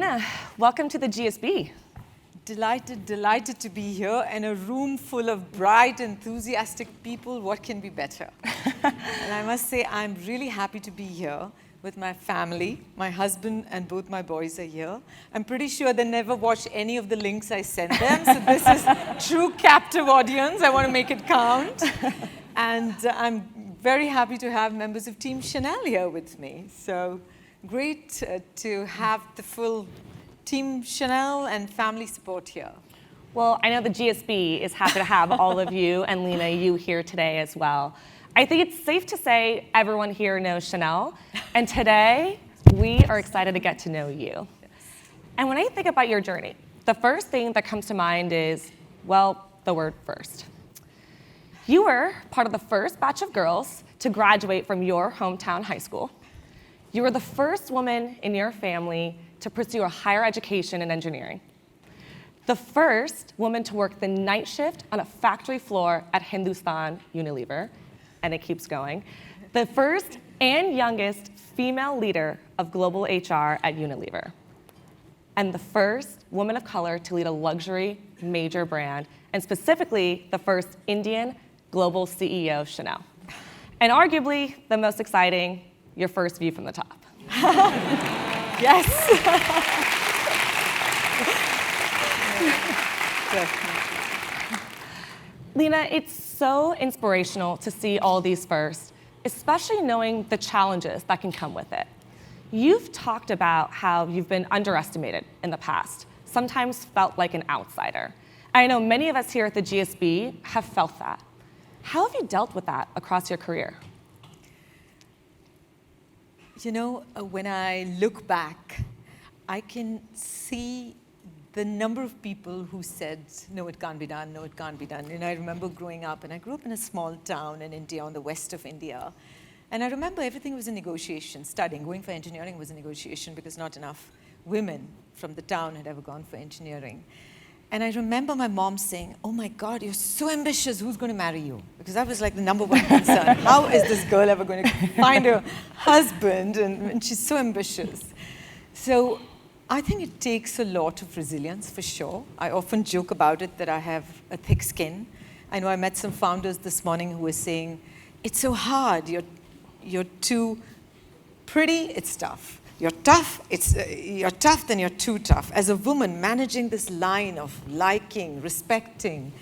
Leena, welcome to the GSB. Delighted to be here in a room full of bright, enthusiastic people. What can be better? And I must say, I'm really happy to be here with my family. My husband and both my boys are here. I'm pretty sure they never watch any of the links I send them, so this is true captive audience. I want to make it count. And I'm very happy to have members of Team Chanel here with me. So great to have the full Team Chanel and family support here. Well, I know the GSB is happy to have all of you and Leena, you here today as well. I think it's safe to say everyone here knows Chanel, and today we are excited to get to know you. Yes. And when I think about your journey, the first thing that comes to mind is, well, the word first. You were part of the first batch of girls to graduate from your hometown high school. You were the first woman in your family to pursue a higher education in engineering. The first woman to work the night shift on a factory floor at Hindustan Unilever, and it keeps going. The first and youngest female leader of global HR at Unilever. And the first woman of color to lead a luxury major brand, and specifically the first Indian global CEO of Chanel. And arguably the most exciting, your first view from the top. Yes. Definitely. Leena, it's so inspirational to see all these firsts, especially knowing the challenges that can come with it. You've talked about how you've been underestimated in the past, sometimes felt like an outsider. I know many of us here at the GSB have felt that. How have you dealt with that across your career? You know, when I look back, I can see the number of people who said, no, it can't be done, no, it can't be done. And I remember growing up, and I grew up in a small town in India, on the west of India. And I remember everything was a negotiation. Studying, going for engineering was a negotiation because not enough women from the town had ever gone for engineering. And I remember my mom saying, oh my God, you're so ambitious, who's going to marry you? Because that was like the number one concern. How is this girl ever going to find a husband? And she's so ambitious. So I think it takes a lot of resilience, for sure. I often joke about it that I have a thick skin. I know I met some founders this morning who were saying, it's so hard, you're too pretty, it's tough. You're tough, you're tough, then you're too tough. As a woman, managing this line of liking, respecting,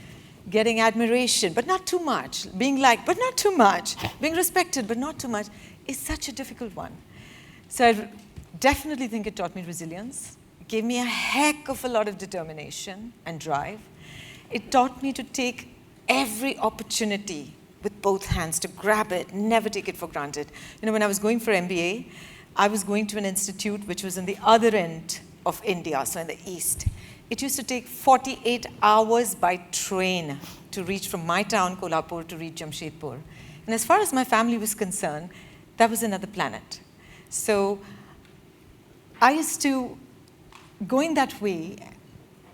getting admiration, but not too much, being liked, but not too much, being respected, but not too much, is such a difficult one. So I definitely think it taught me resilience. It gave me a heck of a lot of determination and drive. It taught me to take every opportunity with both hands, to grab it, never take it for granted. You know, when I was going for MBA, I was going to an institute which was in the other end of India, so in the east. It used to take 48 hours by train to reach from my town, Kolhapur, to reach Jamshedpur. And as far as my family was concerned, that was another planet. So I used to, going that way,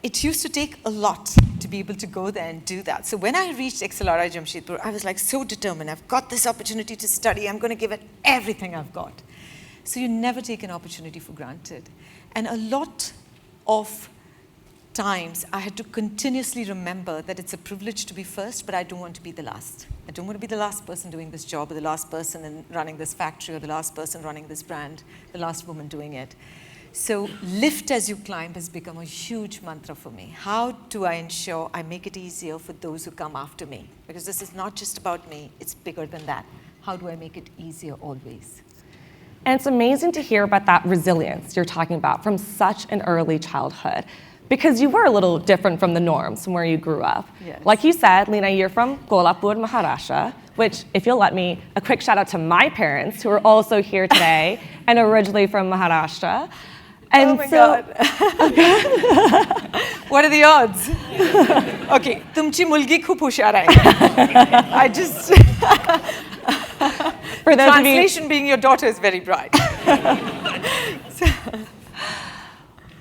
it used to take a lot to be able to go there and do that. So when I reached XLRI Jamshedpur, I was like so determined. I've got this opportunity to study. I'm going to give it everything I've got. So you never take an opportunity for granted. And a lot of times I had to continuously remember that it's a privilege to be first, but I don't want to be the last. I don't want to be the last person doing this job, or the last person running this factory, or the last person running this brand, the last woman doing it. So lift as you climb has become a huge mantra for me. How do I ensure I make it easier for those who come after me? Because this is not just about me, it's bigger than that. How do I make it easier always? And it's amazing to hear about that resilience you're talking about from such an early childhood, because you were a little different from the norms from where you grew up. Yes. Like you said, Leena, you're from Kolhapur, Maharashtra, which, if you'll let me, a quick shout out to my parents, who are also here today and originally from Maharashtra. And oh my God. What are the odds? Okay, tumchi mulgi khub hushar hai. I just... For those Translation being your daughter is very bright.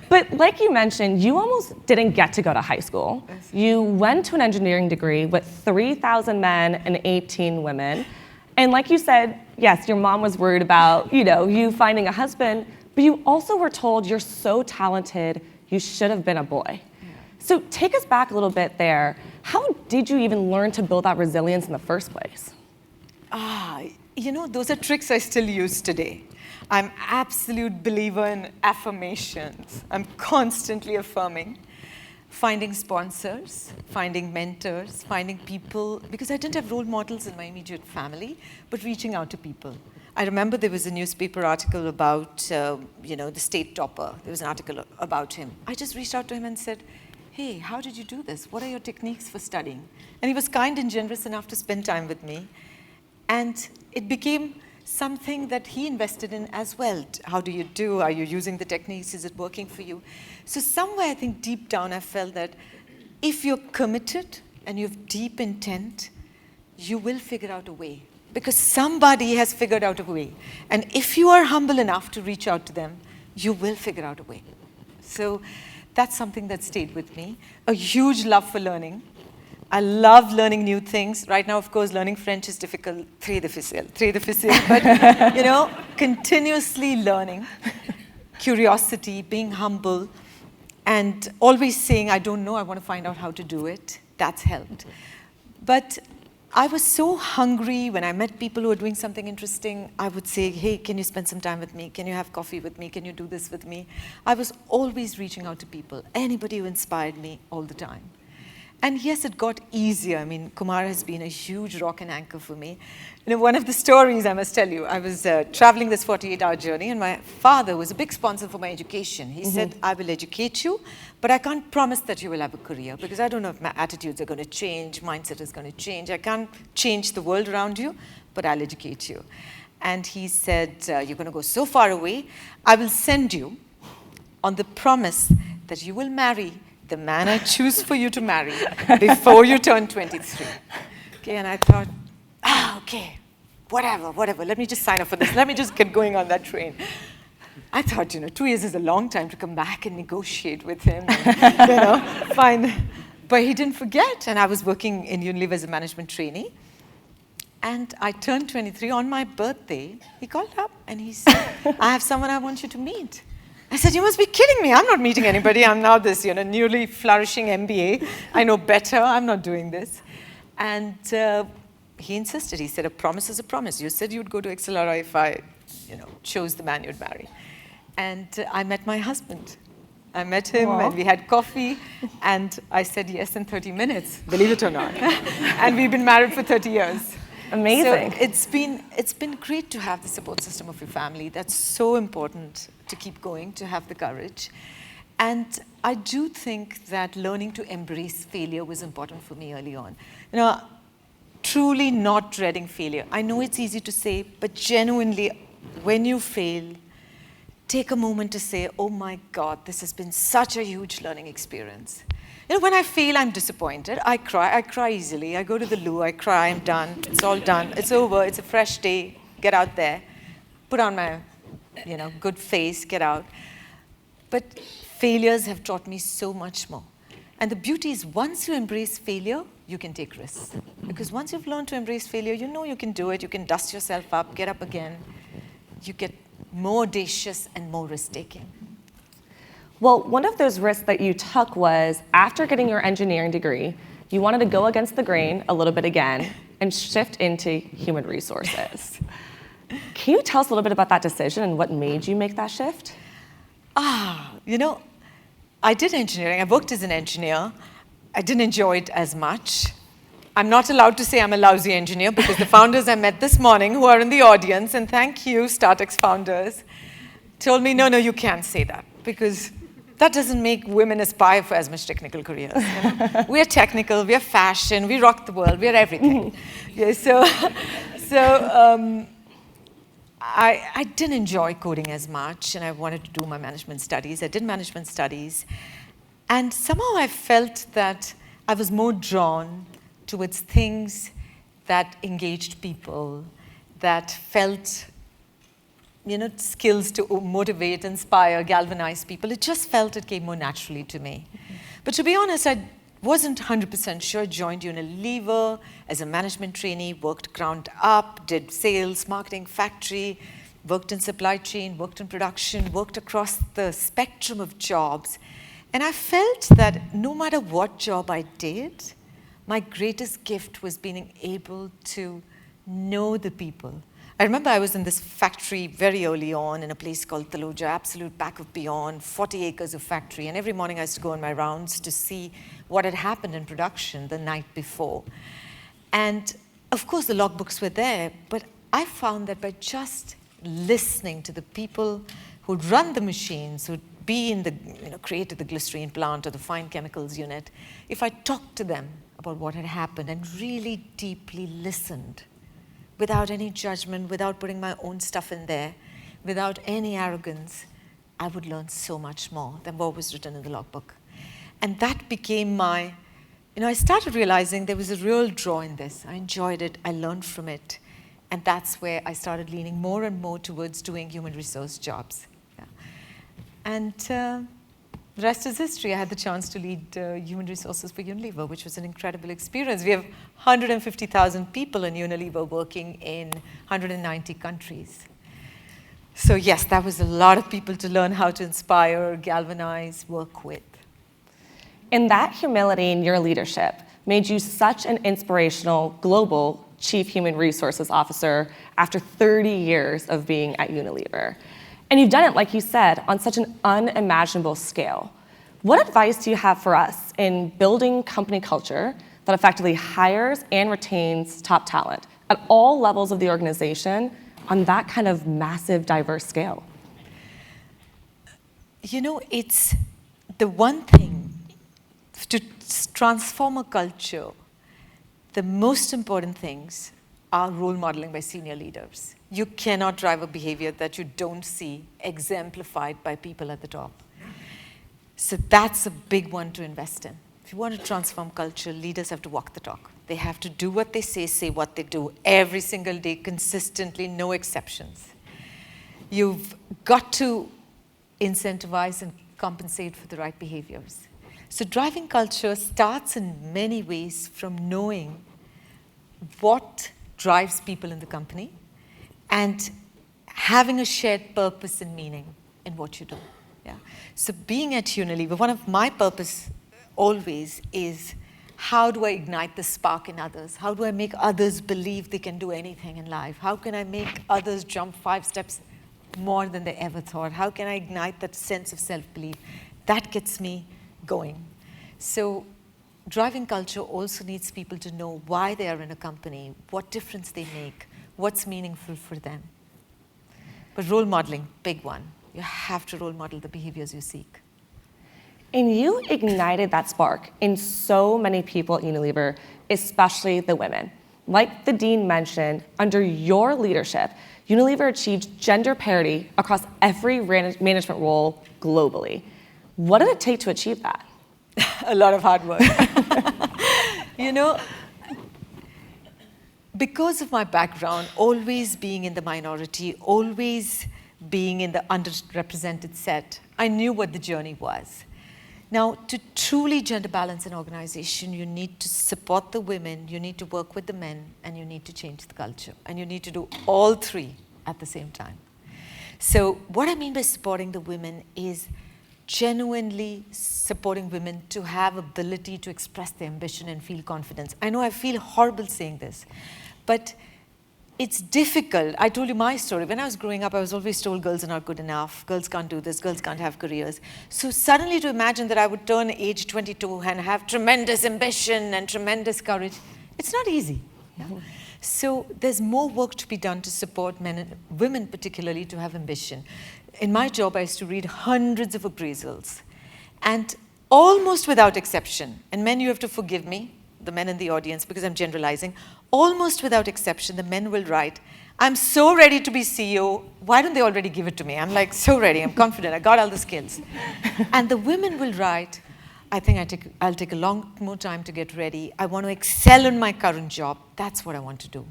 But like you mentioned, you almost didn't get to go to high school. Yes. You went to an engineering degree with 3,000 men and 18 women. And like you said, yes, your mom was worried about, you finding a husband, but you also were told you're so talented, you should have been a boy. So take us back a little bit there. How did you even learn to build that resilience in the first place? Those are tricks I still use today. I'm absolute believer in affirmations. I'm constantly affirming, finding sponsors, finding mentors, finding people, because I didn't have role models in my immediate family, but reaching out to people. I remember there was a newspaper article about, the state topper. There was an article about him. I just reached out to him and said, hey, how did you do this? What are your techniques for studying? And he was kind and generous enough to spend time with me. And it became something that he invested in as well. How do you do? Are you using the techniques? Is it working for you? So somewhere, I think deep down, I felt that if you're committed and you have deep intent, you will figure out a way. Because somebody has figured out a way. And if you are humble enough to reach out to them, you will figure out a way. So that's something that stayed with me. A huge love for learning. I love learning new things. Right now, of course, learning French is difficult. Très difficile. But, continuously learning, curiosity, being humble, and always saying, I don't know, I want to find out how to do it. That's helped. But I was so hungry when I met people who were doing something interesting. I would say, hey, can you spend some time with me? Can you have coffee with me? Can you do this with me? I was always reaching out to people, anybody who inspired me all the time. And yes, it got easier. I mean, Kumar has been a huge rock and anchor for me. One of the stories I must tell you, I was traveling this 48-hour journey, and my father was a big sponsor for my education. He said, I will educate you, but I can't promise that you will have a career, because I don't know if my attitudes are going to change, mindset is going to change. I can't change the world around you, but I'll educate you. And he said, you're going to go so far away, I will send you on the promise that you will marry the man I choose for you to marry before you turn 23. Okay, and I thought, okay, whatever, let me just sign up for this. Let me just get going on that train. I thought, 2 years is a long time to come back and negotiate with him, and, fine. But he didn't forget, and I was working in Unilever as a management trainee. And I turned 23 on my birthday. He called up and he said, I have someone I want you to meet. I said, you must be kidding me. I'm not meeting anybody. I'm now this, newly flourishing MBA. I know better. I'm not doing this. And he insisted. He said, a promise is a promise. You said you'd go to Accelera if I, chose the man you'd marry. And I met my husband. I met him, and we had coffee, and I said yes in 30 minutes, believe it or not. And we've been married for 30 years. Amazing. So it's been great to have the support system of your family. That's so important to keep going, to have the courage. And I do think that learning to embrace failure was important for me early on. Truly not dreading failure. I know it's easy to say, but genuinely, when you fail, take a moment to say, oh my God, this has been such a huge learning experience. When I fail, I'm disappointed. I cry easily. I go to the loo, I cry, I'm done. It's all done. It's over. It's a fresh day. Get out there. Put on my, good face, get out. But failures have taught me so much more. And the beauty is once you embrace failure, you can take risks. Because once you've learned to embrace failure, you know you can do it. You can dust yourself up, get up again. You get more audacious and more risk-taking. Well, one of those risks that you took was after getting your engineering degree, you wanted to go against the grain a little bit again and shift into human resources. Can you tell us a little bit about that decision and what made you make that shift? I did engineering. I worked as an engineer. I didn't enjoy it as much. I'm not allowed to say I'm a lousy engineer because the founders I met this morning who are in the audience, and thank you, StartX founders, told me, no, you can't say that because that doesn't make women aspire for as much technical careers. We're technical, we're fashion, we rock the world, we're everything. I didn't enjoy coding as much, and I wanted to do my management studies. I did management studies, and somehow I felt that I was more drawn towards things that engaged people, that felt, skills to motivate, inspire, galvanize people. It just felt it came more naturally to me. But to be honest, I wasn't 100% sure. Joined Unilever as a management trainee, worked ground up, did sales, marketing, factory, worked in supply chain, worked in production, worked across the spectrum of jobs. And I felt that no matter what job I did, my greatest gift was being able to know the people. I remember I was in this factory very early on in a place called Taloja, absolute back of beyond, 40 acres of factory. And every morning I used to go on my rounds to see what had happened in production the night before. And of course the logbooks were there, but I found that by just listening to the people who'd run the machines, who'd be in the, created the glycerine plant or the fine chemicals unit, if I talked to them about what had happened and really deeply listened, without any judgment, without putting my own stuff in there, without any arrogance, I would learn so much more than what was written in the logbook. And that became my, I started realizing there was a real draw in this. I enjoyed it, I learned from it. And that's where I started leaning more and more towards doing human resource jobs. Yeah. And the rest is history. I had the chance to lead human resources for Unilever, which was an incredible experience. We have 150,000 people in Unilever working in 190 countries. So yes, that was a lot of people to learn how to inspire, galvanize, work with. And that humility in your leadership made you such an inspirational global Chief Human Resources Officer after 30 years of being at Unilever. And you've done it, like you said, on such an unimaginable scale. What advice do you have for us in building company culture that effectively hires and retains top talent at all levels of the organization on that kind of massive, diverse scale? It's the one thing to transform a culture. The most important things are role modeling by senior leaders. You cannot drive a behavior that you don't see exemplified by people at the top. So that's a big one to invest in. If you want to transform culture, leaders have to walk the talk. They have to do what they say what they do, every single day, consistently, no exceptions. You've got to incentivize and compensate for the right behaviors. So driving culture starts in many ways from knowing what drives people in the company and having a shared purpose and meaning in what you do. Yeah. So being at Unilever, one of my purpose always is, how do I ignite the spark in others? How do I make others believe they can do anything in life? How can I make others jump 5 steps more than they ever thought? How can I ignite that sense of self-belief? That gets me going. So driving culture also needs people to know why they are in a company, what difference they make, what's meaningful for them. But role modeling, big one. You have to role model the behaviors you seek. And you ignited that spark in so many people at Unilever, especially the women. Like the dean mentioned, under your leadership, Unilever achieved gender parity across every management role globally. What did it take to achieve that? A lot of hard work. Because of my background, always being in the minority, always being in the underrepresented set, I knew what the journey was. Now, to truly gender balance an organization, you need to support the women, you need to work with the men, and you need to change the culture. And you need to do all three at the same time. So what I mean by supporting the women is genuinely supporting women to have ability to express their ambition and feel confidence. I know I feel horrible saying this, but it's difficult. I told you my story. When I was growing up, I was always told girls are not good enough, girls can't do this, girls can't have careers. So suddenly to imagine that I would turn age 22 and have tremendous ambition and tremendous courage, it's not easy. Yeah? So there's more work to be done to support men and women particularly to have ambition. In my job, I used to read hundreds of appraisals. And almost without exception, and men, you have to forgive me, the men in the audience, because I'm generalizing, almost without exception, the men will write, I'm so ready to be CEO, why don't they already give it to me? I'm like, so ready, I'm confident, I got all the skills. And the women will write, I think I'll take a long more time to get ready, I want to excel in my current job, that's what I want to do.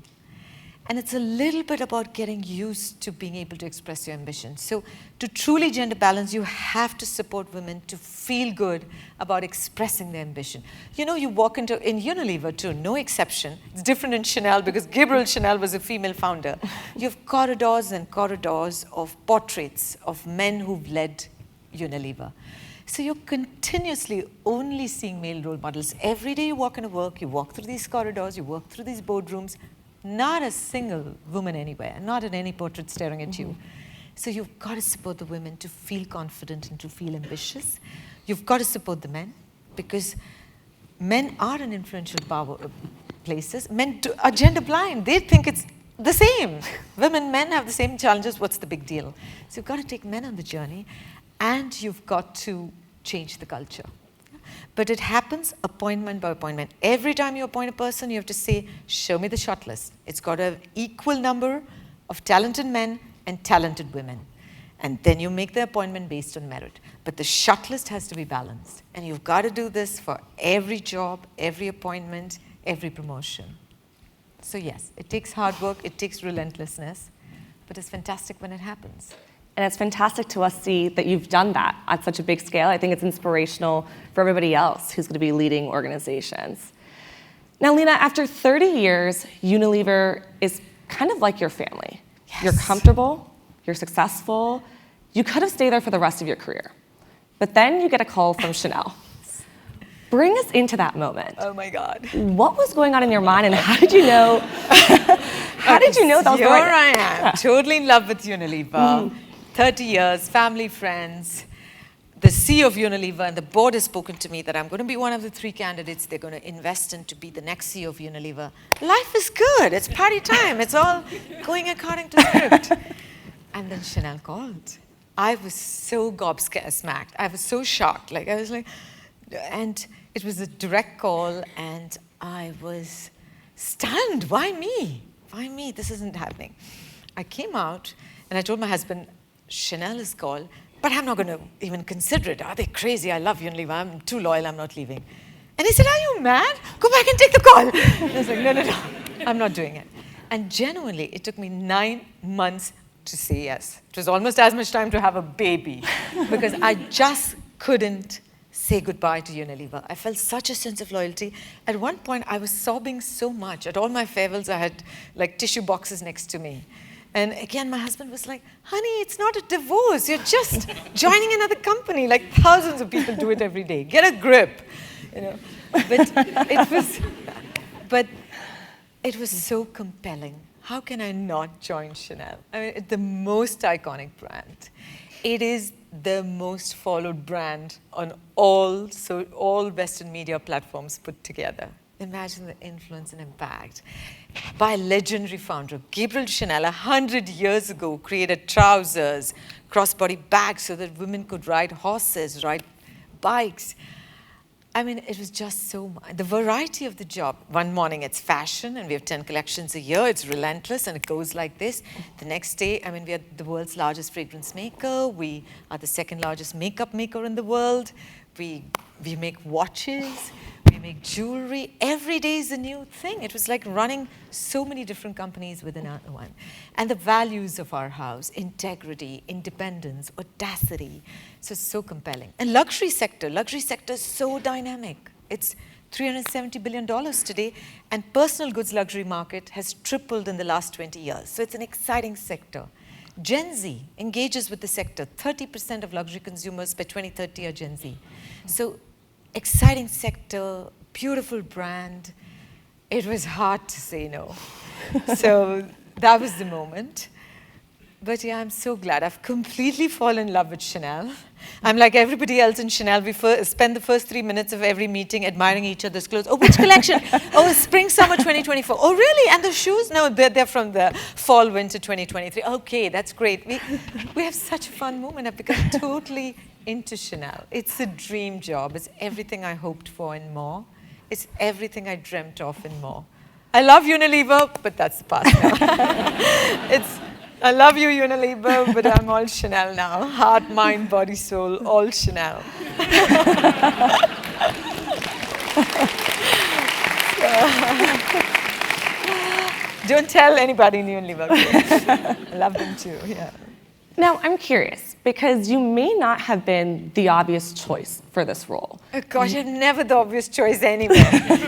And it's a little bit about getting used to being able to express your ambition. So to truly gender balance, you have to support women to feel good about expressing their ambition. You know, you walk into, in Unilever too, no exception. It's different in Chanel because Gabrielle Chanel was a female founder. You have corridors and corridors of portraits of men who've led Unilever. So you're continuously only seeing male role models. Every day you walk into work, you walk through these corridors, you walk through these boardrooms, not a single woman anywhere, not in any portrait staring at you. So you've got to support the women to feel confident and to feel ambitious. You've got to support the men because men are in influential power places. Men are gender blind. They think it's the same. Women, men have the same challenges. What's the big deal? So you've got to take men on the journey and you've got to change the culture. But it happens appointment by appointment. Every time you appoint a person, you have to say, show me the short list. It's got to have equal number of talented men and talented women. And then you make the appointment based on merit. But the short list has to be balanced. And you've got to do this for every job, every appointment, every promotion. So yes, it takes hard work, it takes relentlessness, but it's fantastic when it happens. And it's fantastic to us see that you've done that on such a big scale. I think it's inspirational for everybody else who's going to be leading organizations. Now, Leena, after 30 years, Unilever is kind of like your family. Yes. You're comfortable, you're successful, you could have stayed there for the rest of your career. But then you get a call from Chanel. Bring us into that moment. Oh my God. What was going on in your mind and how did you know, that was Here I am, totally in love with Unilever. 30 years, family, friends. The CEO of Unilever and the board has spoken to me that I'm going to be one of the 3 candidates they're going to invest in to be the next CEO of Unilever. Life is good. It's party time. It's all going according to script. And then Chanel called. I was so gobsmacked. I was so shocked. Like I was like, and it was a direct call, and I was stunned. Why me? Why me? This isn't happening. I came out and I told my husband, Chanel is called, but I'm not going to even consider it. Are they crazy? I love Unilever. I'm too loyal. I'm not leaving. And he said, are you mad? Go back and take the call. And I was like, no. I'm not doing it. And genuinely, it took me 9 months to say yes. It was almost as much time to have a baby because I just couldn't say goodbye to Unilever. I felt such a sense of loyalty. At one point, I was sobbing so much. At all my farewells, I had like tissue boxes next to me. And again, my husband was like, honey, it's not a divorce. You're just joining another company. Like thousands of people do it every day. Get a grip. You know. But it was so compelling. How can I not join Chanel? I mean, it's the most iconic brand. It is the most followed brand on all Western media platforms put together. Imagine the influence and impact. By a legendary founder, Gabrielle Chanel, 100 years ago, created trousers, crossbody bags so that women could ride horses, ride bikes. I mean, it was just so much. The variety of the job. One morning it's fashion, and we have 10 collections a year. It's relentless, and it goes like this. The next day, I mean, we are the world's largest fragrance maker. We are the 2nd largest makeup maker in the world. We make watches. We make jewelry. Every day is a new thing. It was like running so many different companies within one. And the values of our house, integrity, independence, audacity. So it's so compelling. And luxury sector is so dynamic. It's $370 billion today, and personal goods luxury market has tripled in the last 20 years. So it's an exciting sector. Gen Z engages with the sector. 30% of luxury consumers by 2030 are Gen Z. So exciting sector, beautiful brand. It was hard to say no. So that was the moment. But yeah, I'm so glad. I've completely fallen in love with Chanel. I'm like everybody else in Chanel. We spend the first 3 minutes of every meeting admiring each other's clothes. Oh, which collection? Oh, spring, summer 2024. Oh, really? And the shoes? No, they're from the fall, winter 2023. Okay, that's great. We have such a fun moment. I've become totally into Chanel. It's a dream job. It's everything I hoped for and more. It's everything I dreamt of and more. I love Unilever, but that's the past now. I love you, Unilever, but I'm all Chanel now. Heart, mind, body, soul, all Chanel. Don't tell anybody in Unilever. I love them too, yeah. Now, I'm curious, because you may not have been the obvious choice for this role. Oh gosh, I'm never the obvious choice anyway.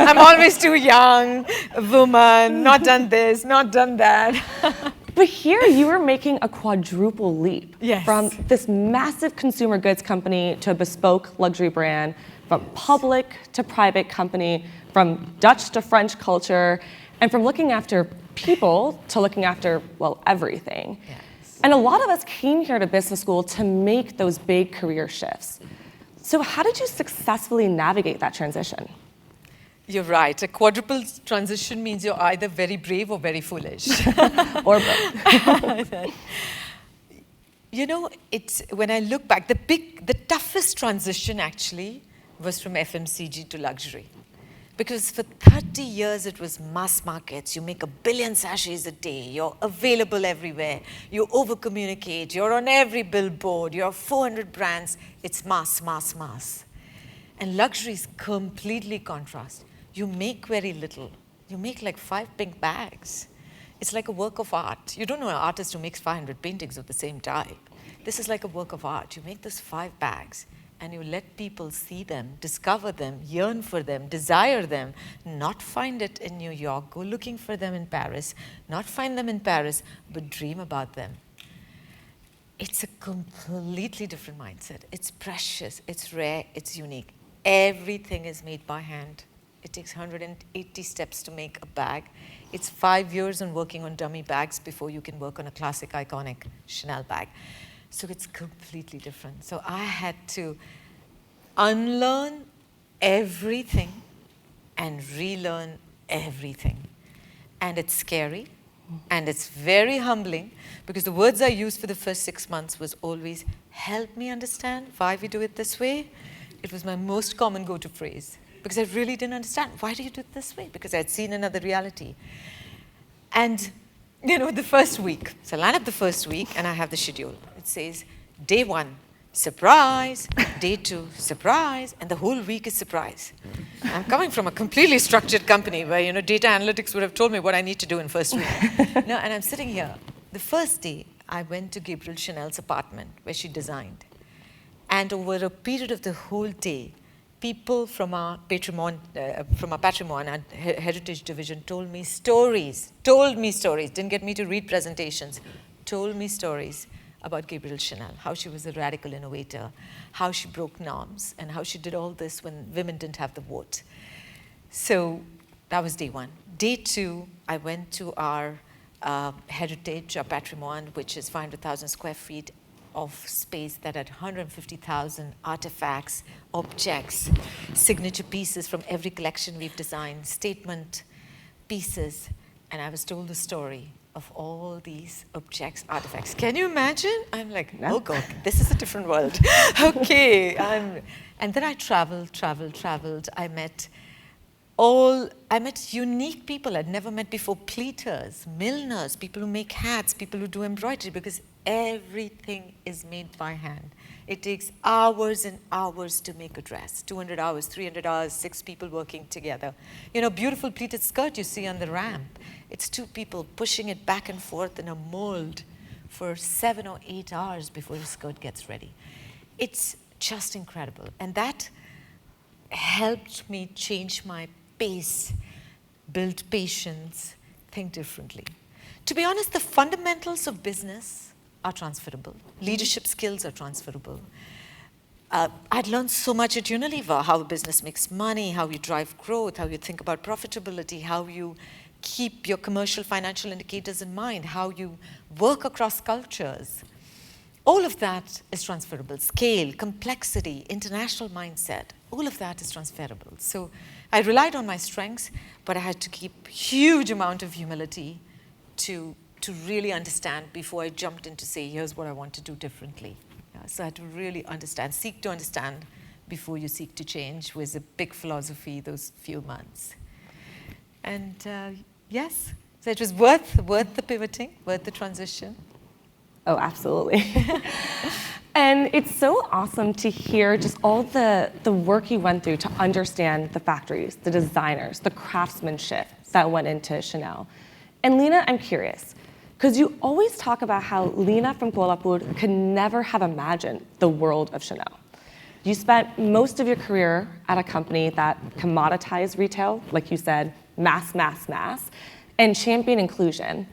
I'm always too young, a woman, not done this, not done that. But here you were making a quadruple leap. Yes. From this massive consumer goods company to a bespoke luxury brand, from public to private company, from Dutch to French culture, and from looking after people to looking after, well, everything. Yes. And a lot of us came here to business school to make those big career shifts. So how did you successfully navigate that transition? You're right. A quadruple transition means you're either very brave or very foolish. Or both. You know, it's when I look back, the toughest transition actually was from FMCG to luxury. Because for 30 years it was mass markets. You make 1 billion sachets a day. You're available everywhere. You over-communicate. You're on every billboard. You have 400 brands. It's mass, mass, mass. And luxury is completely contrast. You make very little. You make like 5 pink bags. It's like a work of art. You don't know an artist who makes 500 paintings of the same type. This is like a work of art. You make those 5 bags, and you let people see them, discover them, yearn for them, desire them, not find it in New York, go looking for them in Paris, not find them in Paris, but dream about them. It's a completely different mindset. It's precious, it's rare, it's unique. Everything is made by hand. It takes 180 steps to make a bag. It's 5 years on working on dummy bags before you can work on a classic, iconic Chanel bag. So it's completely different. So I had to unlearn everything and relearn everything. And it's scary, and it's very humbling, because the words I used for the first 6 months was always, help me understand why we do it this way. It was my most common go-to phrase, because I really didn't understand. Why do you do it this way? Because I'd seen another reality. And you know, the first week, so I line up the first week and I have the schedule. It says, day 1, surprise, day 2, surprise, and the whole week is surprise. I'm coming from a completely structured company where, you know, data analytics would have told me what I need to do in first week. No, and I'm sitting here. The first day, I went to Gabrielle Chanel's apartment where she designed. And over a period of the whole day, people from our patrimony, our heritage division, told me stories, didn't get me to read presentations, told me stories about Gabrielle Chanel, how she was a radical innovator, how she broke norms, and how she did all this when women didn't have the vote. So that was day 1. Day 2, I went to our heritage, our patrimoine, which is 500,000 square feet of space that had 150,000 artifacts, objects, signature pieces from every collection we've designed, statement pieces, and I was told the story of all these objects, artifacts. Can you imagine? I'm like, No. oh God, this is a different world. Okay, and then I traveled. I met unique people I'd never met before, pleaters, milliners, people who make hats, people who do embroidery, because everything is made by hand. It takes hours and hours to make a dress, 200 hours, 300 hours, 6 people working together. You know, beautiful pleated skirt you see on the ramp. It's 2 people pushing it back and forth in a mold for 7 or 8 hours before the skirt gets ready. It's just incredible. And that helped me change my pace, build patience, think differently. To be honest, the fundamentals of business are transferable. Leadership skills are transferable. I'd learned so much at Unilever, how a business makes money, how you drive growth, how you think about profitability, how you keep your commercial financial indicators in mind, how you work across cultures. All of that is transferable. Scale, complexity, international mindset, all of that is transferable. So I relied on my strengths, but I had to keep huge amount of humility to really understand before I jumped in to say, here's what I want to do differently. Yeah, so I had to really understand, seek to understand before you seek to change was a big philosophy those few months. And yes, so it was worth the pivoting, worth the transition. Oh, absolutely. And it's so awesome to hear just all the work you went through to understand the factories, the designers, the craftsmanship that went into Chanel. And Leena, I'm curious, because you always talk about how Leena from Kolhapur could never have imagined the world of Chanel. You spent most of your career at a company that commoditized retail, like you said, mass, mass, mass, and championed inclusion.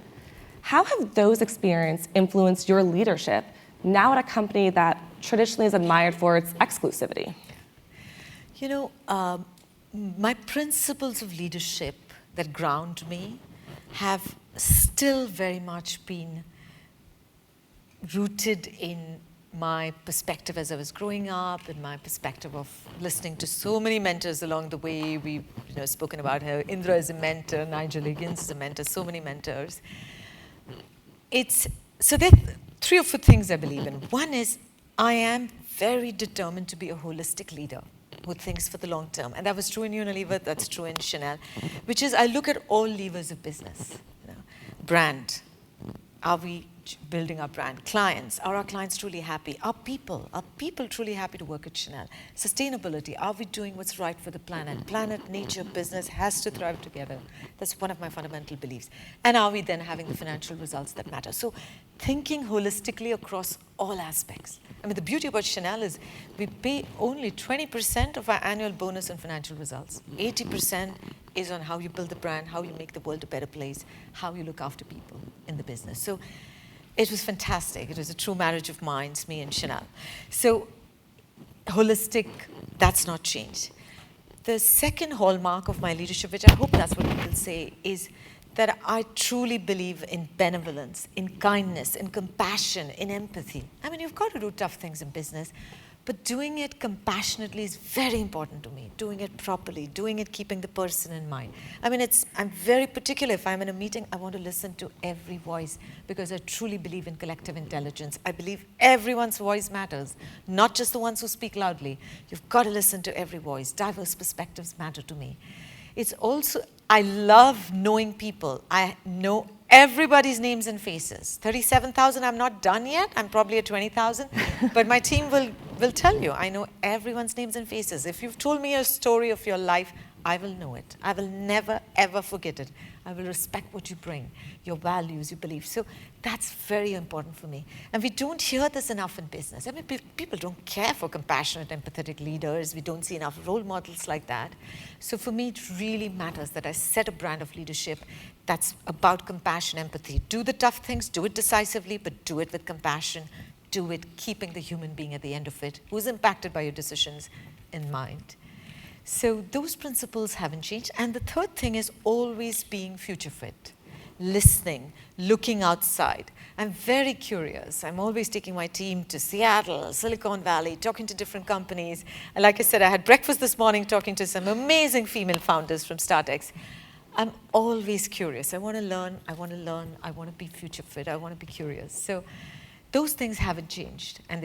How have those experiences influenced your leadership now at a company that traditionally is admired for its exclusivity? You know, my principles of leadership that ground me have still very much been rooted in my perspective as I was growing up, and my perspective of listening to so many mentors along the way. We've spoken about how Indra is a mentor, Nigel Higgins is a mentor, so many mentors. So there are 3 or 4 things I believe in. One is I am very determined to be a holistic leader who thinks for the long term. And that was true in Unilever, that's true in Chanel, which is I look at all levers of business. Brand, are we building our brand? Clients, are our clients truly happy? Are people truly happy to work at Chanel? Sustainability, are we doing what's right for the planet? Planet, nature, business has to thrive together. That's one of my fundamental beliefs. And are we then having the financial results that matter? So thinking holistically across all aspects. I mean, the beauty about Chanel is we pay only 20% of our annual bonus on financial results. 80% is on how you build the brand, how you make the world a better place, how you look after people in the business. So it was fantastic. It was a true marriage of minds, me and Chanel. So holistic, that's not changed. The second hallmark of my leadership, which I hope that's what people say, is that I truly believe in benevolence, in kindness, in compassion, in empathy. I mean, you've got to do tough things in business, but doing it compassionately is very important to me. Doing it properly, doing it keeping the person in mind. I mean, I'm very particular. If I'm in a meeting, I want to listen to every voice because I truly believe in collective intelligence. I believe everyone's voice matters, not just the ones who speak loudly. You've got to listen to every voice. Diverse perspectives matter to me. It's also, I love knowing people. I know everybody's names and faces. 37,000, I'm not done yet. I'm probably at 20,000. But my team will tell you, I know everyone's names and faces. If you've told me a story of your life, I will know it. I will never, ever forget it. I will respect what you bring, your values, your beliefs. So that's very important for me. And we don't hear this enough in business. I mean, people don't care for compassionate, empathetic leaders. We don't see enough role models like that. So for me, it really matters that I set a brand of leadership that's about compassion, empathy. Do the tough things, do it decisively, but do it with compassion. Do it keeping the human being at the end of it, who's impacted by your decisions, in mind. So those principles haven't changed. And the third thing is always being future fit, listening, looking outside. I'm very curious. I'm always taking my team to Seattle, Silicon Valley, talking to different companies. And like I said, I had breakfast this morning talking to some amazing female founders from StartX. I'm always curious. I want to learn. I want to be future fit. I want to be curious. So those things haven't changed, and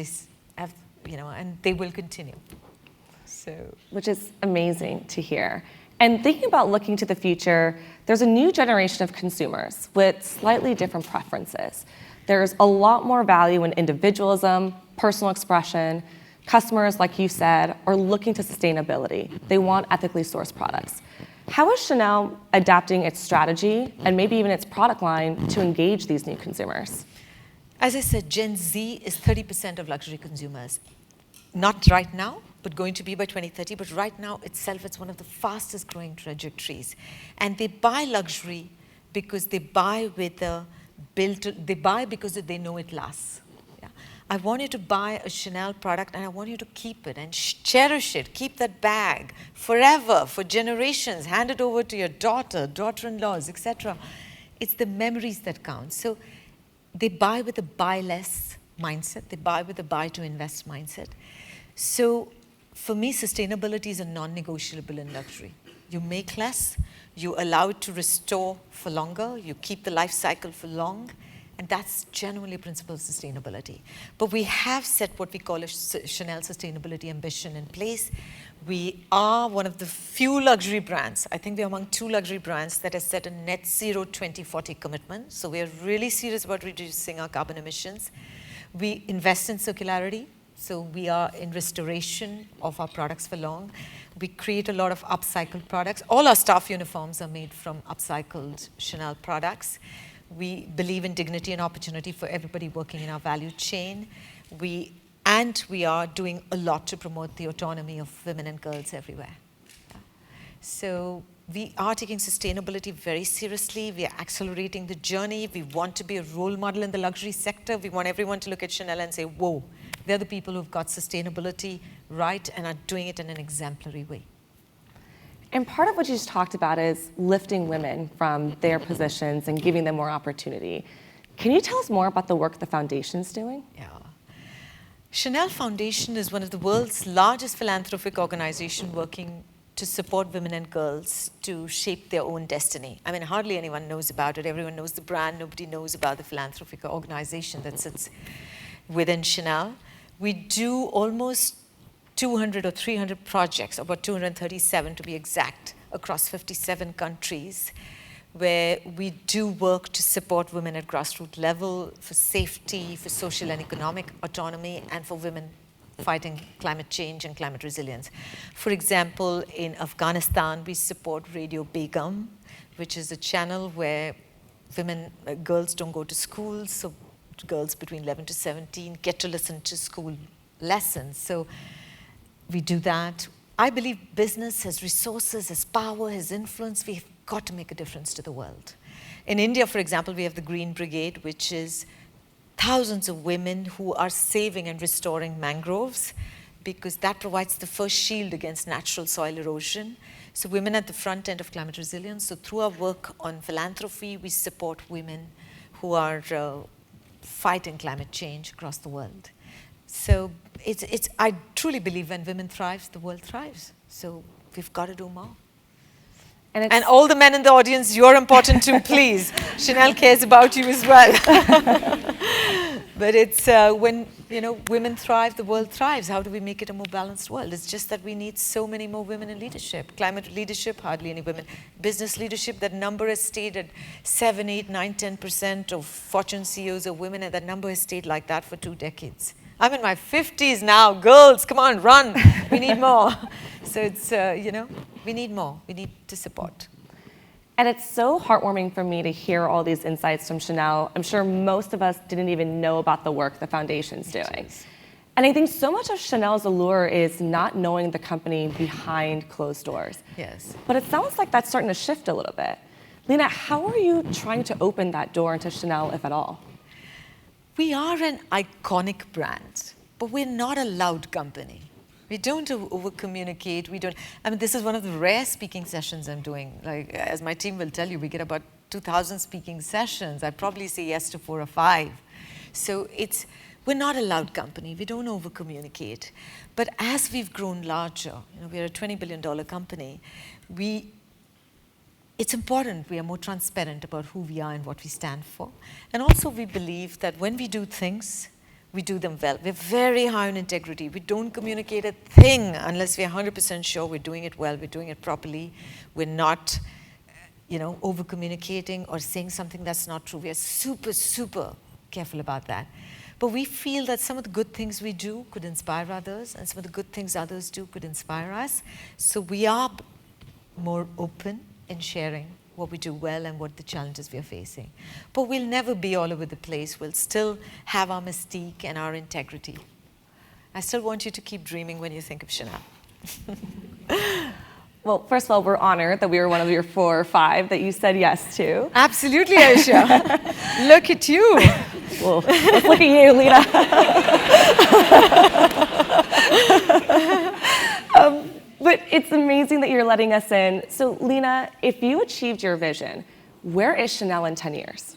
and they will continue. Which is amazing to hear. And thinking about looking to the future, there's a new generation of consumers with slightly different preferences. There's a lot more value in individualism, personal expression. Customers, like you said, are looking to sustainability. They want ethically sourced products. How is Chanel adapting its strategy and maybe even its product line to engage these new consumers? As I said, Gen Z is 30% of luxury consumers. Not right now, but going to be by 2030. But right now itself, it's one of the fastest growing trajectories. And they buy luxury because they buy because they know it lasts. Yeah. I want you to buy a Chanel product and I want you to keep it and cherish it. Keep that bag forever, for generations. Hand it over to your daughter-in-laws, etc. It's the memories that count. So they buy with a buy less mindset. They buy with a buy to invest mindset. So for me, sustainability is a non-negotiable in luxury. You make less, you allow it to restore for longer, you keep the life cycle for long, and that's genuinely a principle of sustainability. But we have set what we call a Chanel sustainability ambition in place. We are one of the few luxury brands, I think we're among 2 luxury brands that has set a net zero 2040 commitment. So we are really serious about reducing our carbon emissions. We invest in circularity. So we are in restoration of our products for long. We create a lot of upcycled products. All our staff uniforms are made from upcycled Chanel products. We believe in dignity and opportunity for everybody working in our value chain. We are doing a lot to promote the autonomy of women and girls everywhere. So we are taking sustainability very seriously. We are accelerating the journey. We want to be a role model in the luxury sector. We want everyone to look at Chanel and say, whoa, they're the people who've got sustainability right and are doing it in an exemplary way. And part of what you just talked about is lifting women from their positions and giving them more opportunity. Can you tell us more about the work the foundation's doing? Yeah. Chanel Foundation is one of the world's largest philanthropic organizations working to support women and girls to shape their own destiny. I mean, hardly anyone knows about it. Everyone knows the brand. Nobody knows about the philanthropic organization that sits within Chanel. We do almost 200 or 300 projects, about 237 to be exact, across 57 countries, where we do work to support women at grassroots level for safety, for social and economic autonomy, and for women fighting climate change and climate resilience. For example, in Afghanistan, we support Radio Begum, which is a channel where girls don't go to school, so girls between 11 to 17 get to listen to school lessons. So we do that. I believe business has resources, has power, has influence. We've got to make a difference to the world. In India, for example, we have the Green Brigade, which is thousands of women who are saving and restoring mangroves, because that provides the first shield against natural soil erosion. So women at the front end of climate resilience. So through our work on philanthropy, we support women who are fighting climate change across the world. So I truly believe when women thrive, the world thrives. So we've got to do more. And all the men in the audience, you're important too, please. Chanel cares about you as well. But it's when women thrive, the world thrives. How do we make it a more balanced world? It's just that we need so many more women in leadership. Climate leadership, hardly any women. Business leadership, that number has stayed at 7, 8, 9, 10% of Fortune CEOs are women, and that number has stayed like that for 2 decades. I'm in my 50s now. Girls, come on, run. We need more. So it's, we need more. We need to support. And it's so heartwarming for me to hear all these insights from Chanel. I'm sure most of us didn't even know about the work the foundation's doing. And I think so much of Chanel's allure is not knowing the company behind closed doors. Yes. But it sounds like that's starting to shift a little bit. Leena, how are you trying to open that door into Chanel, if at all? We are an iconic brand, but we're not a loud company. We don't over-communicate. This is one of the rare speaking sessions I'm doing. Like, as my team will tell you, we get about 2,000 speaking sessions. I probably say yes to 4 or 5. So we're not a loud company. We don't over-communicate. But as we've grown larger, we're a $20 billion company, it's important we are more transparent about who we are and what we stand for. And also we believe that when we do things, we do them well. We're very high on integrity. We don't communicate a thing unless we're 100% sure we're doing it well, we're doing it properly. We're not, over-communicating or saying something that's not true. We're super, super careful about that. But we feel that some of the good things we do could inspire others, and some of the good things others do could inspire us. So we are more open in sharing what we do well and what the challenges we are facing. But we'll never be all over the place. We'll still have our mystique and our integrity. I still want you to keep dreaming when you think of Chanel. Well, first of all, we're honored that we were one of your 4 or 5 that you said yes to. Absolutely, Ayesha. Look at you. Well, let's look at you, Leena. But it's amazing that you're letting us in. So, Leena, if you achieved your vision, where is Chanel in 10 years?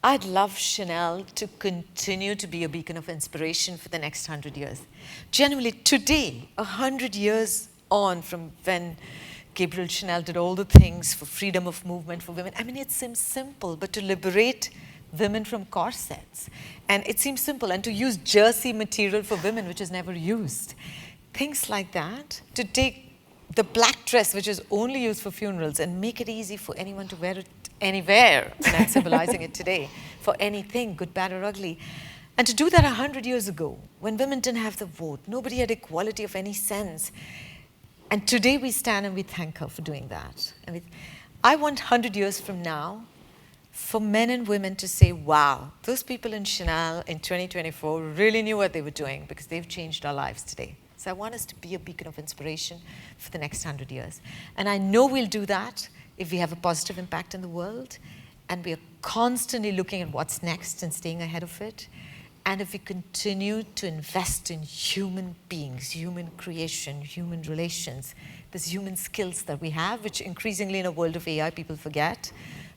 I'd love Chanel to continue to be a beacon of inspiration for the next 100 years. Genuinely, today, 100 years on from when Gabrielle Chanel did all the things for freedom of movement for women. It seems simple, but to liberate women from corsets. And it seems simple. And to use jersey material for women, which is never used. Things like that. To take the black dress, which is only used for funerals, and make it easy for anyone to wear it anywhere. And I'm symbolizing it today. For anything, good, bad, or ugly. And to do that 100 years ago, when women didn't have the vote, nobody had equality of any sense. And today we stand and we thank her for doing that. And I want 100 years from now for men and women to say, wow, those people in Chanel in 2024 really knew what they were doing because they've changed our lives today. So I want us to be a beacon of inspiration for the next 100 years. And I know we'll do that if we have a positive impact in the world and we are constantly looking at what's next and staying ahead of it. And if we continue to invest in human beings, human creation, human relations, these human skills that we have, which increasingly in a world of AI people forget,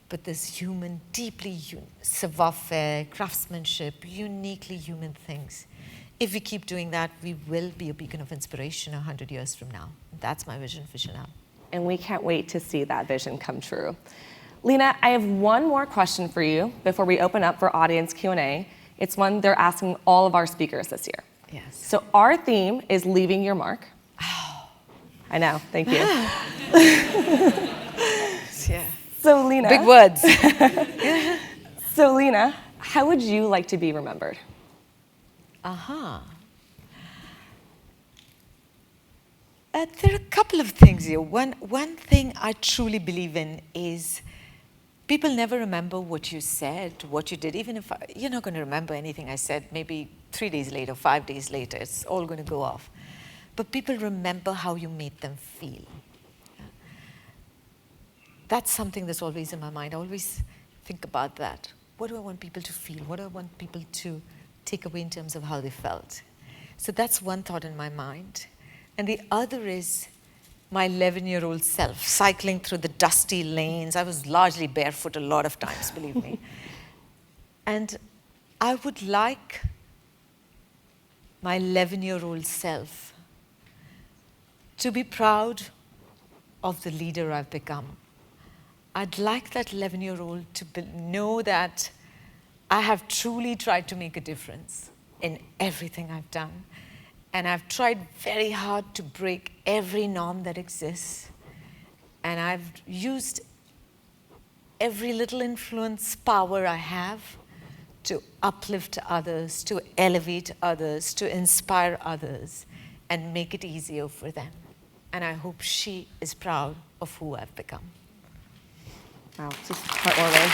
but this human, deeply savoir-faire, craftsmanship, uniquely human things. If we keep doing that, we will be a beacon of inspiration 100 years from now. That's my vision for Chanel. And we can't wait to see that vision come true. Leena, I have one more question for you before we open up for audience Q&A. It's one they're asking all of our speakers this year. Yes. So our theme is leaving your mark. Oh. I know, thank you. Yeah. So Leena. Big words. So Leena, how would you like to be remembered? There are a couple of things here. One thing I truly believe in is people never remember what you said, what you did. Even if you're not going to remember anything I said, maybe 3 days later, 5 days later, it's all going to go off. But people remember how you made them feel. That's something that's always in my mind. I always think about that. What do I want people to feel? What do I want people to take away in terms of how they felt? So that's one thought in my mind. And the other is my 11-year-old self cycling through the dusty lanes. I was largely barefoot a lot of times, believe me. And I would like my 11-year-old self to be proud of the leader I've become. I'd like that 11-year-old to know that I have truly tried to make a difference in everything I've done. And I've tried very hard to break every norm that exists. And I've used every little influence power I have to uplift others, to elevate others, to inspire others, and make it easier for them. And I hope she is proud of who I've become. Wow, just heartwarming.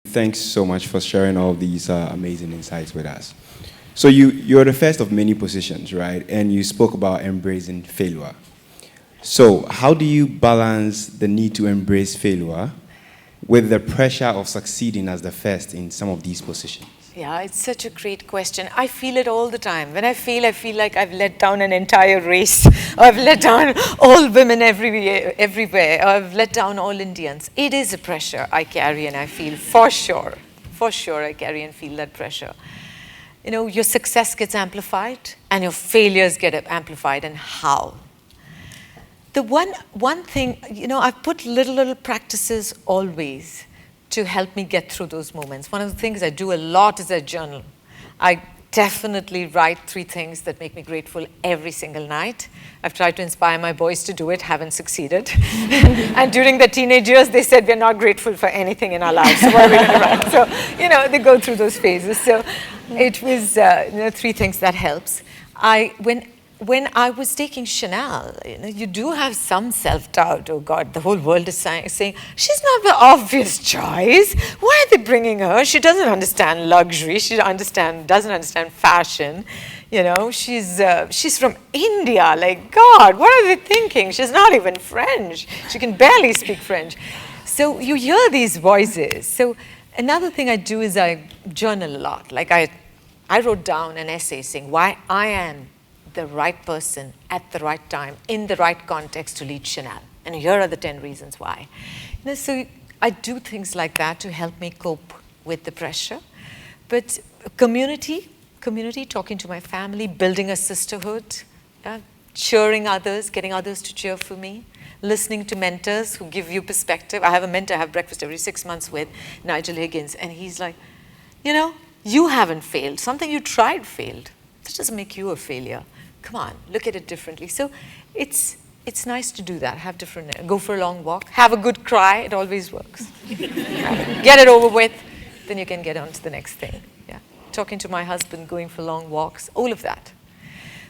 Thanks so much for sharing all of these amazing insights with us. So you're the first of many positions, right? And you spoke about embracing failure. So how do you balance the need to embrace failure with the pressure of succeeding as the first in some of these positions? Yeah, it's such a great question. I feel it all the time. When I fail, I feel like I've let down an entire race. Or I've let down all women everywhere. Or I've let down all Indians. It is a pressure I carry and I feel, for sure. For sure, I carry and feel that pressure. You know, your success gets amplified and your failures get amplified, and how? The one thing, you know, I've put little practices always to help me get through those moments. One of the things I do a lot is I journal. I definitely write 3 things that make me grateful every single night. I've tried to inspire my boys to do it, haven't succeeded. And during the teenage years, they said, we're not grateful for anything in our lives, so what are we going to write? So, you know, they go through those phases. So it was, 3 things that helps. When I was taking Chanel, you know, you do have some self-doubt. Oh God, the whole world is saying, she's not the obvious choice. Why are they bringing her? She doesn't understand luxury. She doesn't understand fashion. You know, she's from India. Like, God, what are they thinking? She's not even French. She can barely speak French. So you hear these voices. So another thing I do is I journal a lot. Like I wrote down an essay saying why I am the right person at the right time, in the right context to lead Chanel. And here are the 10 reasons why. You know, so I do things like that to help me cope with the pressure. But community, talking to my family, building a sisterhood, cheering others, getting others to cheer for me, listening to mentors who give you perspective. I have a mentor I have breakfast every 6 months with, Nigel Higgins, and he's like, you know, you haven't failed. Something you tried failed. That doesn't make you a failure. Come on, look at it differently. So it's it's nice to do that, have different, go for a long walk, have a good cry, it always works. Get it over with, then you can get on to the next thing. Yeah. Talking to my husband, going for long walks, all of that.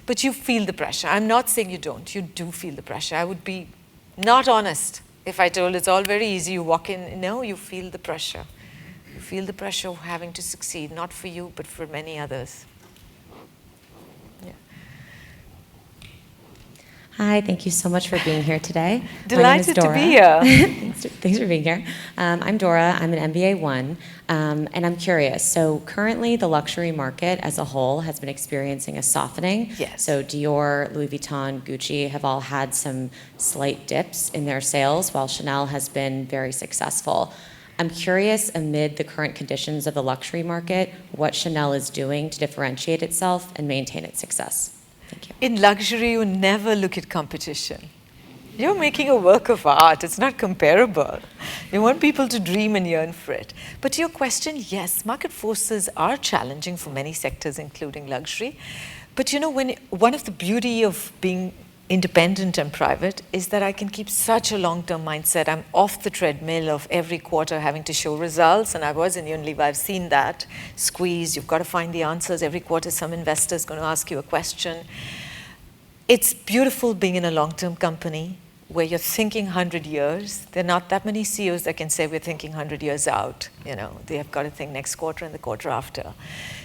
But you feel the pressure. I'm not saying you don't, you do feel the pressure. I would be not honest if I told it's all very easy, you walk in, no, you feel the pressure. You feel the pressure of having to succeed, not for you, but for many others. Hi, thank you so much for being here today. Delighted to be here. Thanks for being here. I'm Dora, I'm an MBA 1, and I'm curious. So currently the luxury market as a whole has been experiencing a softening. Yes. So Dior, Louis Vuitton, Gucci have all had some slight dips in their sales, while Chanel has been very successful. I'm curious, amid the current conditions of the luxury market, what Chanel is doing to differentiate itself and maintain its success. Thank you. In luxury, you never look at competition. You're making a work of art. It's not comparable. You want people to dream and yearn for it. But to your question, yes, market forces are challenging for many sectors, including luxury. But you know, one of the beauty of being independent and private is that I can keep such a long-term mindset. I'm off the treadmill of every quarter having to show results, and I was in Unilever, I've seen that squeeze. You've got to find the answers. Every quarter some investor is going to ask you a question. It's beautiful being in a long-term company where you're thinking 100 years. There are not that many CEOs that can say we're thinking 100 years out. You know, they have got to think next quarter and the quarter after.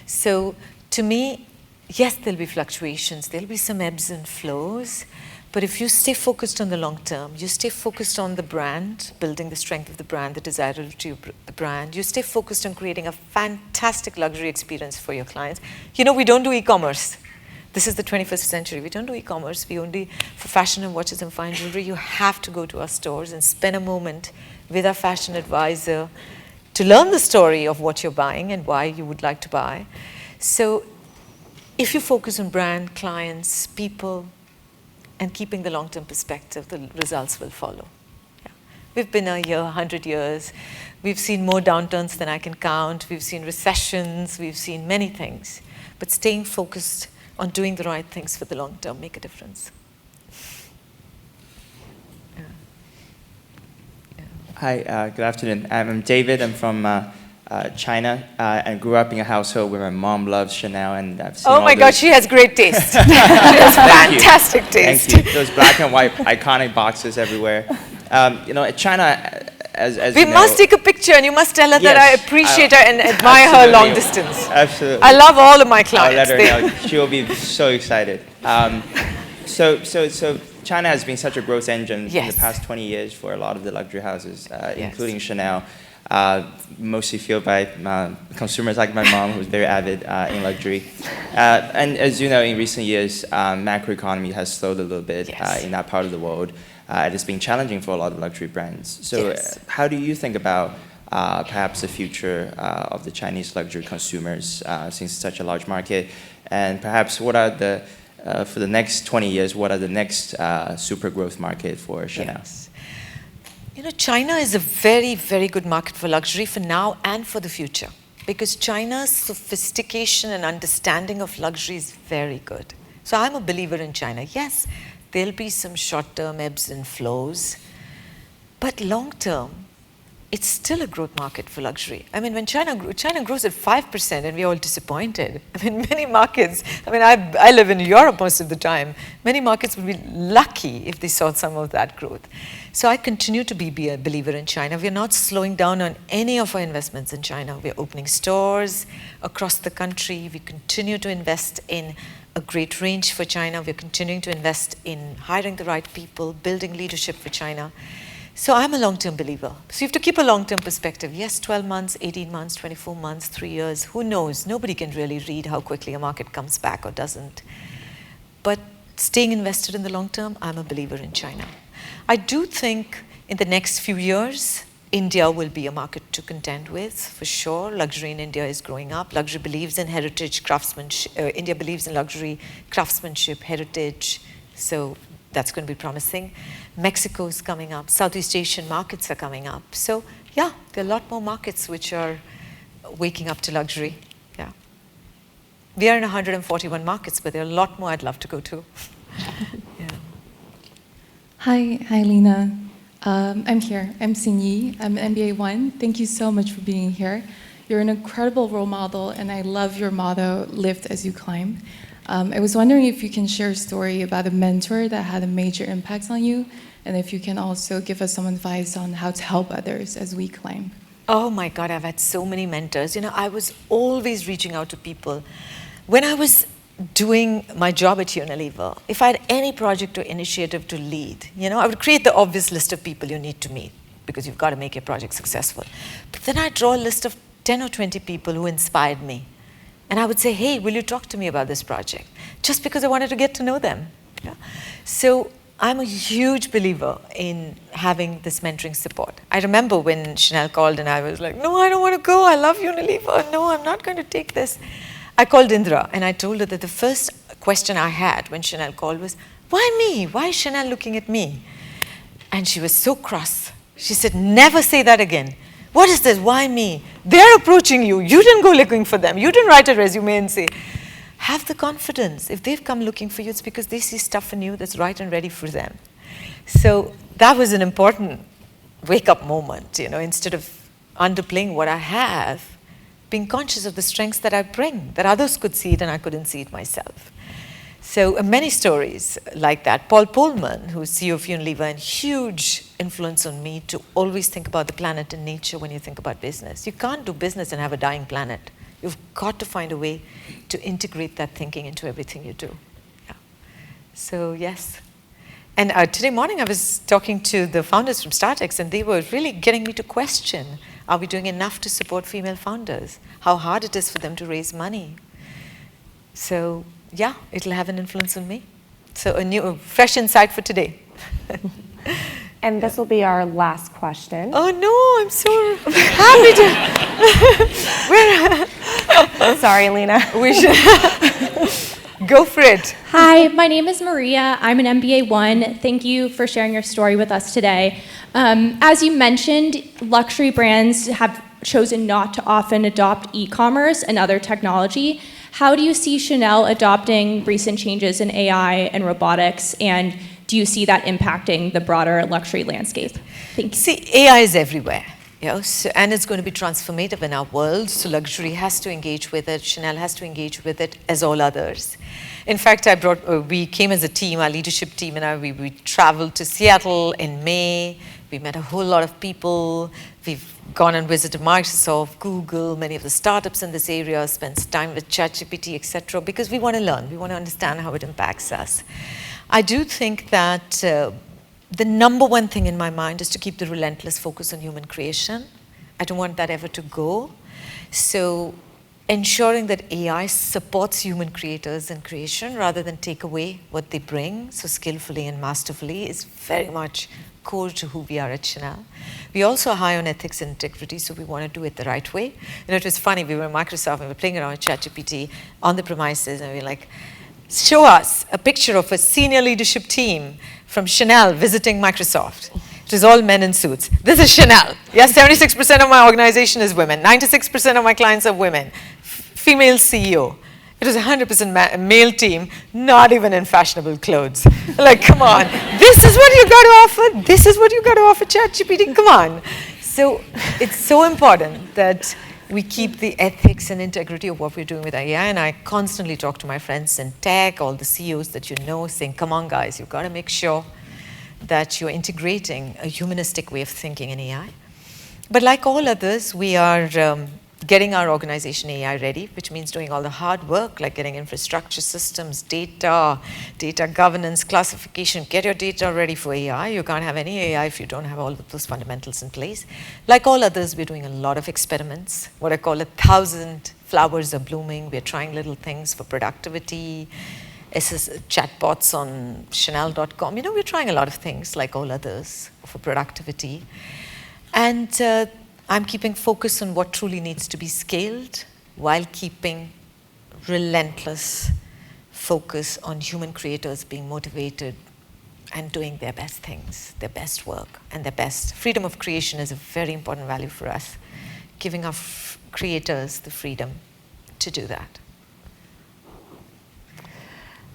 So to me, yes, there'll be fluctuations, there'll be some ebbs and flows, but if you stay focused on the long term, you stay focused on the brand, building the strength of the brand, the desirability of the brand, you stay focused on creating a fantastic luxury experience for your clients. You know, we don't do e-commerce. This is the 21st century. We don't do e-commerce. We only, for fashion and watches and fine jewelry, you have to go to our stores and spend a moment with our fashion advisor to learn the story of what you're buying and why you would like to buy. So if you focus on brand, clients, people, and keeping the long-term perspective, the results will follow. Yeah. We've been here 100 years. We've seen more downturns than I can count. We've seen recessions. We've seen many things. But staying focused on doing the right things for the long term make a difference. Yeah. Yeah. Hi, good afternoon. I'm David. I'm from China, and grew up in a household where my mom loves Chanel, and I've seen oh my God, she has great taste. She has fantastic taste. Thank you. Those black and white iconic boxes everywhere. You know, China, as we you know, must take a picture, and you must tell her that I Yes, appreciate her and admire her long distance. Absolutely. I love all of my I'll clients. let her know. She'll be so excited. So China has been such a growth engine in Yes. the past 20 years for a lot of the luxury houses, Yes. including Chanel. Mostly fueled by consumers like my mom, who's very avid in luxury. And as you know, in recent years, macroeconomy has slowed a little bit Yes. in that part of the world. It's been challenging for a lot of luxury brands. So Yes. how do you think about perhaps the future of the Chinese luxury consumers, since it's such a large market? And perhaps what are the, for the next 20 years, what are the next super growth market for Chanel? Yes. You know, China is a very, very good market for luxury for now and for the future, because China's sophistication and understanding of luxury is very good. So I'm a believer in China. Yes, there'll be some short-term ebbs and flows, but long-term, it's still a growth market for luxury. I mean, when China grows at 5% and we're all disappointed. I mean, many markets, I mean, I live in Europe most of the time. Many markets would be lucky if they saw some of that growth. So I continue to be a believer in China. We're not slowing down on any of our investments in China. We're opening stores across the country. We continue to invest in a great range for China. We're continuing to invest in hiring the right people, building leadership for China. So I'm a long-term believer. So you have to keep a long-term perspective. Yes, 12 months, 18 months, 24 months, 3 years, who knows? Nobody can really read how quickly a market comes back or doesn't. But staying invested in the long term, I'm a believer in China. I do think in the next few years, India will be a market to contend with, for sure. Luxury in India is growing up. Luxury believes in heritage, craftsmanship. India believes in luxury, craftsmanship, heritage. So that's going to be promising. Mexico is coming up. Southeast Asian markets are coming up. So yeah, there are a lot more markets which are waking up to luxury. Yeah. We are in 141 markets, but there are a lot more I'd love to go to. Yeah. Hi, Leena. I'm here. I'm Xingyi. I'm MBA 1. Thank you so much for being here. You're an incredible role model, and I love your motto, lift as you climb. I was wondering if you can share a story about a mentor that had a major impact on you, and if you can also give us some advice on how to help others as we climb. Oh my God, I've had so many mentors. You know, I was always reaching out to people. When I was doing my job at Unilever, if I had any project or initiative to lead, you know, I would create the obvious list of people you need to meet because you've got to make your project successful. But then I'd draw a list of 10 or 20 people who inspired me. And I would say, hey, will you talk to me about this project? Just because I wanted to get to know them. Yeah? So I'm a huge believer in having this mentoring support. I remember when Chanel called and I was like, no, I don't want to go. I love Unilever. No, I'm not going to take this. I called Indra and I told her that the first question I had when Chanel called was, why me? Why is Chanel looking at me? And she was so cross. She said, never say that again. What is this? Why me? They're approaching you. You didn't go looking for them. You didn't write a resume and say, have the confidence. If they've come looking for you, it's because they see stuff in you that's right and ready for them. So that was an important wake-up moment, you know, instead of underplaying what I have, being conscious of the strengths that I bring, that others could see it and I couldn't see it myself. So many stories like that. Paul Pullman, who's CEO of Unilever, and huge influence on me to always think about the planet and nature when you think about business. You can't do business and have a dying planet. You've got to find a way to integrate that thinking into everything you do. Yeah. So yes. And today morning I was talking to the founders from StartX and they were really getting me to question, are we doing enough to support female founders? How hard it is for them to raise money? So yeah, it'll have an influence on me. So a fresh insight for today. And this will be our last question. Oh no, I'm so happy to. Sorry, Leena. We should go for it. Hi, my name is Maria. I'm an MBA 1. Thank you for sharing your story with us today. As you mentioned, luxury brands have chosen not to often adopt e-commerce and other technology. How do you see Chanel adopting recent changes in AI and robotics, and do you see that impacting the broader luxury landscape? Thank you. See, AI is everywhere, you know, so, and it's going to be transformative in our world, so luxury has to engage with it, Chanel has to engage with it, as all others. In fact, we came as a team, our leadership team, and we traveled to Seattle in May. We met a whole lot of people. We've gone and visited Microsoft, Google, many of the startups in this area, spent time with ChatGPT, etc., because we want to learn. We want to understand how it impacts us. I do think that the number one thing in my mind is to keep the relentless focus on human creation. I don't want that ever to go. So ensuring that AI supports human creators in creation rather than take away what they bring so skillfully and masterfully is very much core to who we are at Chanel. We also are high on ethics and integrity, so we want to do it the right way. You know, it was funny, we were in Microsoft and we were playing around with ChatGPT on the premises and we were like, show us a picture of a senior leadership team from Chanel visiting Microsoft. It was all men in suits. This is Chanel. Yes, 76% of my organization is women. 96% of my clients are women. Female CEO. It was a 100% male team, not even in fashionable clothes. Like, come on. This is what you got to offer. This is what you got to offer ChatGPT. Come on. So it's so important that we keep the ethics and integrity of what we're doing with AI. And I constantly talk to my friends in tech, all the CEOs that you know, saying, come on, guys, you've got to make sure that you're integrating a humanistic way of thinking in AI. But like all others, we are getting our organization AI ready, which means doing all the hard work, like getting infrastructure systems, data governance, classification. Get your data ready for AI. You can't have any AI if you don't have all of those fundamentals in place. Like all others, we're doing a lot of experiments. What I call 1,000 flowers are blooming. We're trying little things for productivity, chatbots on Chanel.com. You know, we're trying a lot of things, like all others, for productivity. And I'm keeping focus on what truly needs to be scaled while keeping relentless focus on human creators being motivated and doing their best things, their best work, and their best. Freedom of creation is a very important value for us, giving our creators the freedom to do that.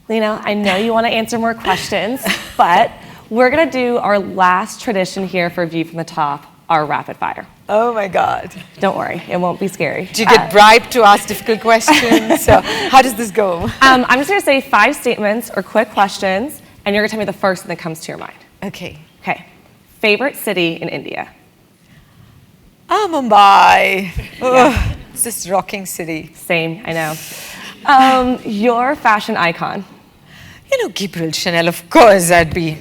Leena, I know you want to answer more questions, but we're gonna do our last tradition here for View from the Top, our rapid fire. Oh my God. Don't worry, it won't be scary. Do you get bribed to ask difficult questions? So how does this go? I'm just gonna say 5 statements or quick questions, and you're gonna tell me the first thing that comes to your mind. Okay. Okay. Favorite city in India? Mumbai. Ugh, it's this rocking city. Same, I know. Your fashion icon? You know, Gabrielle Chanel, of course, I'd be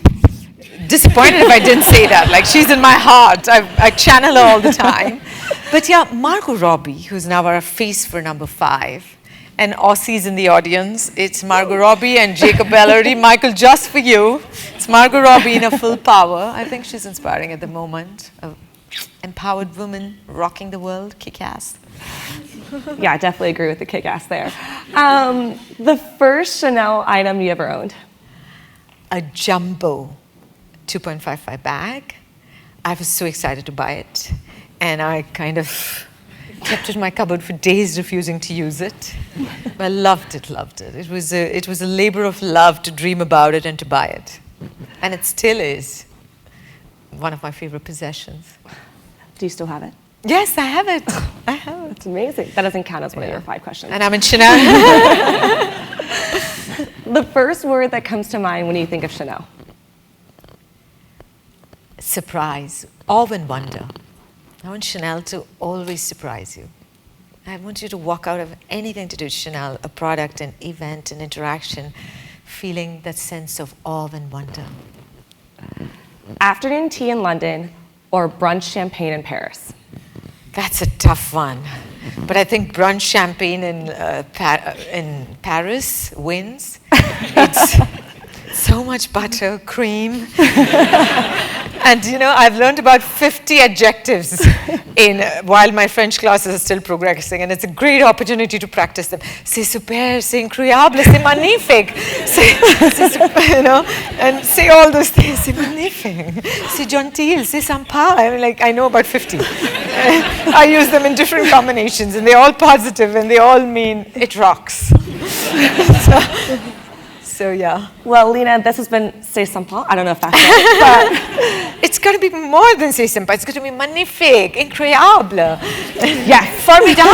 disappointed if I didn't say that. Like, she's in my heart. I channel her all the time. But yeah, Margot Robbie, who's now our face for number 5. And Aussies in the audience, it's Margot Robbie and Jacob Elordi. Michael, just for you. It's Margot Robbie in her full power. I think she's inspiring at the moment. An empowered woman rocking the world, kick-ass. Yeah, I definitely agree with the kick-ass there. The first Chanel item you ever owned? A jumbo 2.55 bag. I was so excited to buy it. And I kind of kept it in my cupboard for days, refusing to use it. But I loved it, loved it. It was a labor of love to dream about it and to buy it. And it still is one of my favorite possessions. Do you still have it? Yes, I have it. I have it. That's amazing. That doesn't count as one of your 5 questions. And I'm in Chanel. The first word that comes to mind when you think of Chanel? Surprise, awe and wonder. I want Chanel to always surprise you. I want you to walk out of anything to do with Chanel, a product, an event, an interaction, feeling that sense of awe and wonder. Afternoon tea in London or brunch champagne in Paris? That's a tough one. But I think brunch champagne in Paris wins. It's so much butter, cream. And you know, I've learned about 50 adjectives while my French classes are still progressing, and it's a great opportunity to practice them. C'est super, c'est incroyable, c'est magnifique. You know, and say all those things. C'est magnifique, c'est gentil, c'est sympa. I mean, like, I know about 50. I use them in different combinations, and they're all positive, and they all mean it rocks. So yeah. Well, Leena, this has been C'est Sympa. I don't know if that's right, but it's got to be more than C'est Sympa. It's got to be magnifique, incroyable, yes, formidable.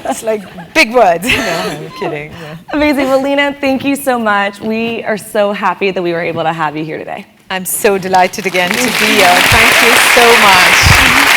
It's like big words. No, I'm kidding. Yeah. Amazing. Well, Leena, thank you so much. We are so happy that we were able to have you here today. I'm so delighted again to be here. Thank you so much.